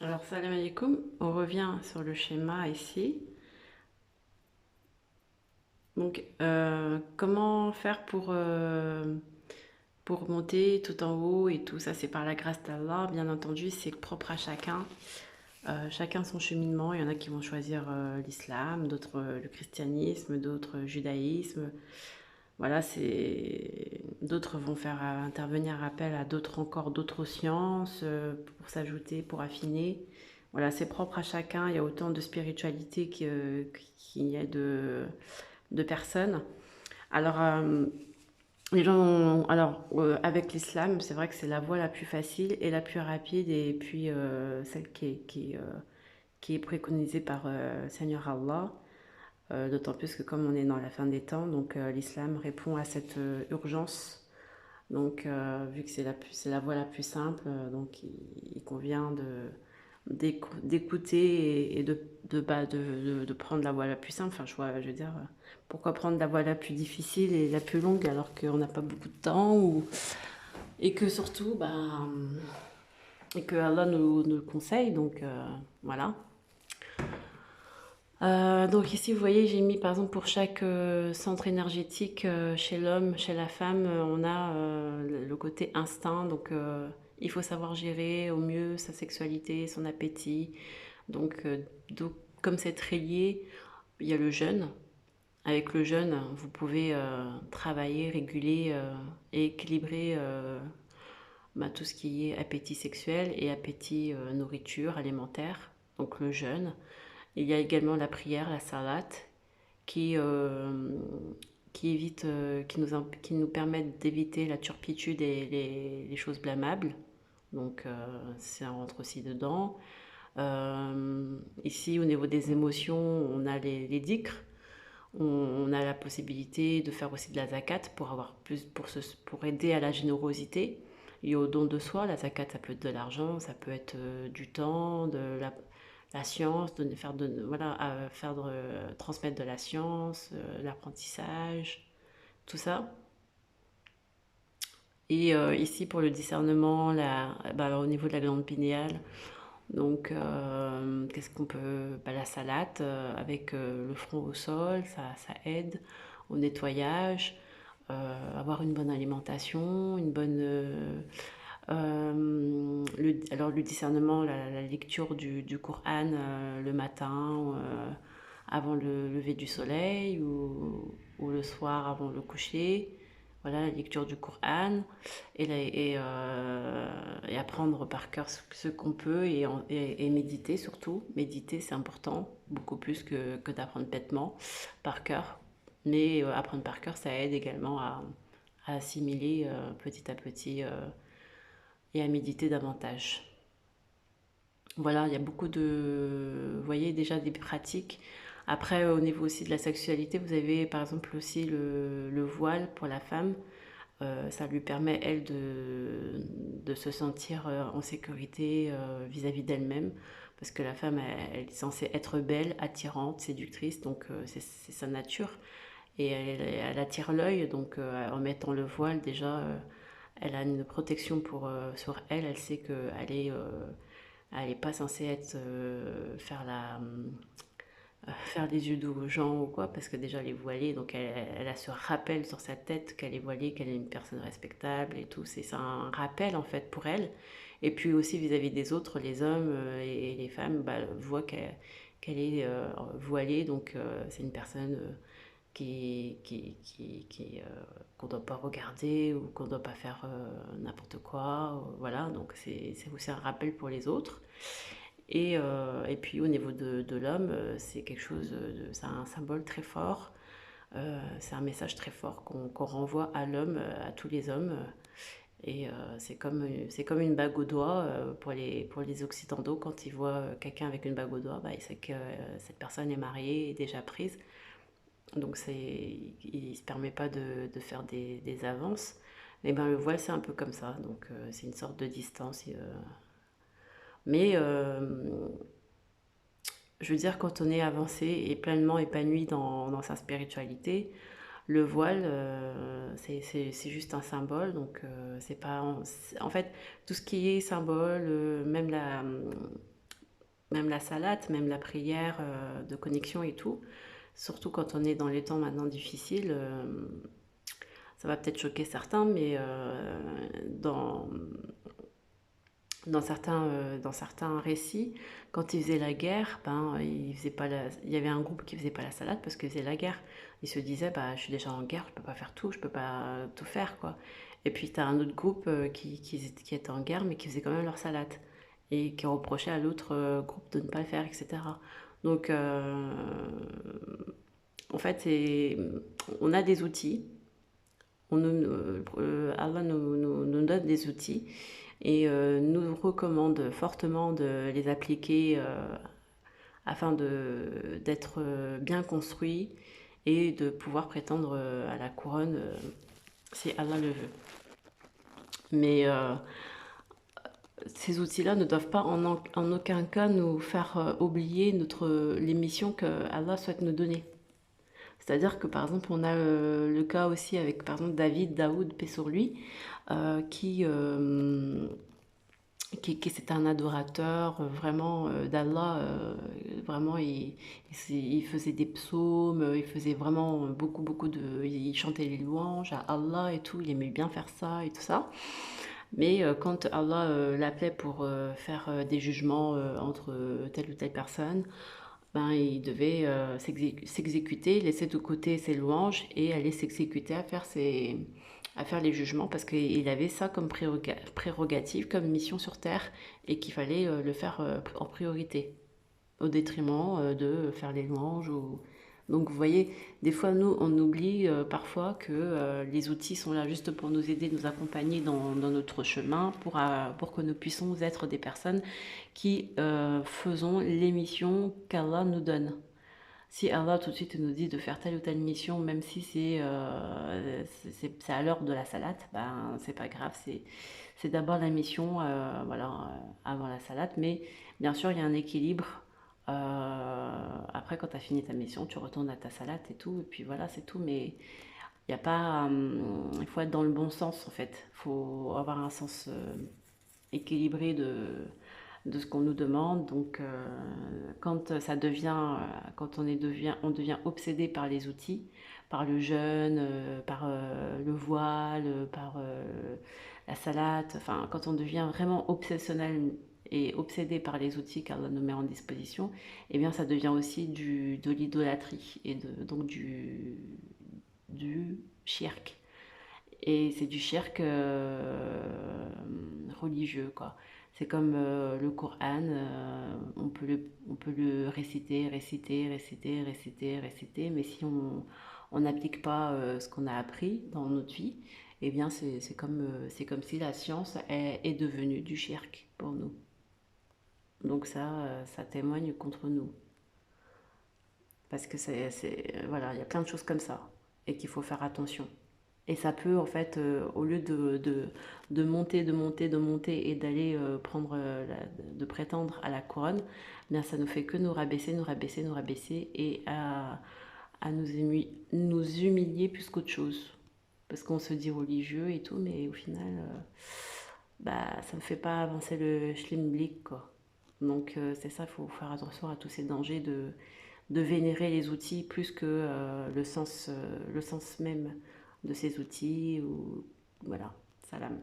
Alors, salam alaikum, on revient sur le schéma ici. Donc, comment faire pour monter tout en haut et tout ça, c'est par la grâce d'Allah. Bien entendu, c'est propre à chacun. Chacun son cheminement. Il y en a qui vont choisir l'islam, d'autres le christianisme, d'autres judaïsme. Voilà, c'est d'autres vont faire intervenir appel à d'autres encore d'autres sciences pour s'ajouter, pour affiner. Voilà, c'est propre à chacun. Il y a autant de spiritualité qu'il y a de personnes. Alors, les gens, avec l'islam, c'est vrai que c'est la voie la plus facile et la plus rapide, et puis celle qui est préconisée par Seigneur Allah. D'autant plus que comme on est dans la fin des temps, donc l'islam répond à cette urgence. Donc, vu que c'est la voie la plus simple, donc il convient d'écouter et de prendre la voie la plus simple. Enfin, je veux dire, pourquoi prendre la voie la plus difficile et la plus longue alors qu'on n'a pas beaucoup de temps et que surtout, et que Allah nous le conseille. Donc, voilà. Donc ici, vous voyez, j'ai mis par exemple pour chaque centre énergétique chez l'homme, chez la femme, on a le côté instinct. Donc il faut savoir gérer au mieux sa sexualité, son appétit. Donc, donc, comme c'est très lié, il y a le jeûne. Avec le jeûne, vous pouvez travailler, réguler et équilibrer tout ce qui est appétit sexuel et appétit nourriture alimentaire. Donc le jeûne. Il y a également la prière, la salat, qui, euh, qui nous permettent d'éviter la turpitude et les choses blâmables. Donc ça rentre aussi dedans. Ici, au niveau des émotions, on a les dhikrs. On a la possibilité de faire aussi de la zakat pour avoir plus, pour aider à la générosité et au don de soi. La zakat, ça peut être de l'argent, ça peut être du temps, la science, voilà, transmettre de la science, l'apprentissage, tout ça. Et ici, pour le discernement, au niveau de la glande pinéale, donc qu'est-ce qu'on peut... la salade avec le front au sol, ça aide au nettoyage, avoir une bonne alimentation, une bonne... alors le discernement, la lecture du Coran le matin, avant le lever du soleil ou le soir avant le coucher. Voilà, la lecture du Coran et apprendre par cœur ce qu'on peut et méditer surtout. Méditer, c'est important, beaucoup plus que d'apprendre bêtement par cœur. Mais apprendre par cœur, ça aide également à assimiler petit à petit et à méditer davantage. Voilà, il y a beaucoup de, vous voyez déjà des pratiques. Après, au niveau aussi de la sexualité, vous avez par exemple aussi le voile pour la femme. Ça lui permet, elle, de se sentir en sécurité vis-à-vis d'elle-même. Parce que la femme, elle est censée être belle, attirante, séductrice, donc c'est sa nature. Et elle attire l'œil, donc en mettant le voile, déjà, elle a une protection sur elle. Elle sait qu'elle est, elle est pas censée faire les yeux doux aux gens ou quoi, parce que déjà elle est voilée, donc elle a ce rappel sur sa tête qu'elle est voilée, qu'elle est une personne respectable et tout. C'est un rappel en fait pour elle. Et puis aussi vis-à-vis des autres, les hommes et les femmes voient qu'elle est voilée, donc c'est une personne qu'on ne doit pas regarder ou qu'on ne doit pas faire n'importe quoi. Voilà, donc c'est aussi un rappel pour les autres. Et puis au niveau de l'homme, c'est quelque chose, c'est un symbole très fort, c'est un message très fort qu'on renvoie à l'homme, à tous les hommes. Et c'est comme une bague au doigt pour les Occidentaux. Quand ils voient quelqu'un avec une bague au doigt, ils savent que cette personne est mariée et déjà prise. Donc il ne se permet pas de faire des avances. Et ben le voile, c'est un peu comme ça. Donc c'est une sorte de distance. Mais je veux dire, quand on est avancé et pleinement épanoui dans sa spiritualité, le voile, c'est juste un symbole. Donc, c'est pas. En fait, tout ce qui est symbole, même même la salade, même la prière de connexion et tout. Surtout quand on est dans les temps maintenant difficiles, ça va peut-être choquer certains, mais dans certains récits, quand ils faisaient la guerre, ben, il y avait un groupe qui faisait pas la salade parce qu'ils faisaient la guerre. Ils se disaient, bah, je suis déjà en guerre, je peux pas faire tout, je peux pas tout faire, quoi. Et puis, tu as un autre groupe qui était en guerre, mais qui faisait quand même leur salade et qui reprochait à l'autre groupe de ne pas le faire, etc. Donc, en fait, on a des outils. Allah nous donne des outils et nous recommande fortement de les appliquer afin d'être bien construit et de pouvoir prétendre à la couronne si Allah le veut. Mais ces outils-là ne doivent pas en aucun cas nous faire oublier les missions que Allah souhaite nous donner. C'est-à-dire que par exemple, on a le cas aussi avec par exemple Daoud, paix sur lui, euh, qui, euh, qui c'était un adorateur vraiment d'Allah. Vraiment, il faisait des psaumes, il faisait vraiment beaucoup il chantait les louanges à Allah et tout. Il aimait bien faire ça et tout ça. Mais quand Allah l'appelait pour faire des jugements entre telle ou telle personne, ben, il devait s'exécuter, laisser de côté ses louanges et aller s'exécuter à faire les jugements parce qu'il avait ça comme prérogative, comme mission sur Terre et qu'il fallait le faire en priorité au détriment de faire les louanges. Donc vous voyez, des fois nous on oublie parfois que les outils sont là juste pour nous aider, nous accompagner dans notre chemin, pour que nous puissions être des personnes qui faisons les missions qu'Allah nous donne. Si Allah tout de suite nous dit de faire telle ou telle mission, même si c'est à l'heure de la salade, ben c'est pas grave, c'est d'abord la mission, voilà, avant la salade. Mais bien sûr, il y a un équilibre. Après, quand tu as fini ta mission, tu retournes à ta salade et tout, et puis voilà, c'est tout. Mais il y a pas, il faut être dans le bon sens en fait. Il faut avoir un sens équilibré de ce qu'on nous demande. Donc, quand ça devient, on devient obsédé par les outils, par le jeûne, par le voile, par la salade, enfin, quand on devient vraiment obsessionnel et obsédé par les outils qu'Allah nous met en disposition, eh bien, ça devient aussi de l'idolâtrie et donc du shirk. Et c'est du shirk religieux, quoi. C'est comme le Coran, on peut le réciter, mais si on n'applique pas ce qu'on a appris dans notre vie, eh bien c'est comme si la science est devenue du shirk pour nous. Donc ça témoigne contre nous. Parce que voilà, il y a plein de choses comme ça et qu'il faut faire attention. Et ça peut, en fait, au lieu de monter et d'aller de prétendre à la couronne, eh bien ça ne fait que nous rabaisser et à nous humilier plus qu'autre chose. Parce qu'on se dit religieux et tout, mais au final, bah, ça ne fait pas avancer le schlimblick, quoi. Donc c'est ça, il faut faire attention à tous ces dangers de vénérer les outils plus que le sens même de ces outils. Ou, voilà, salam.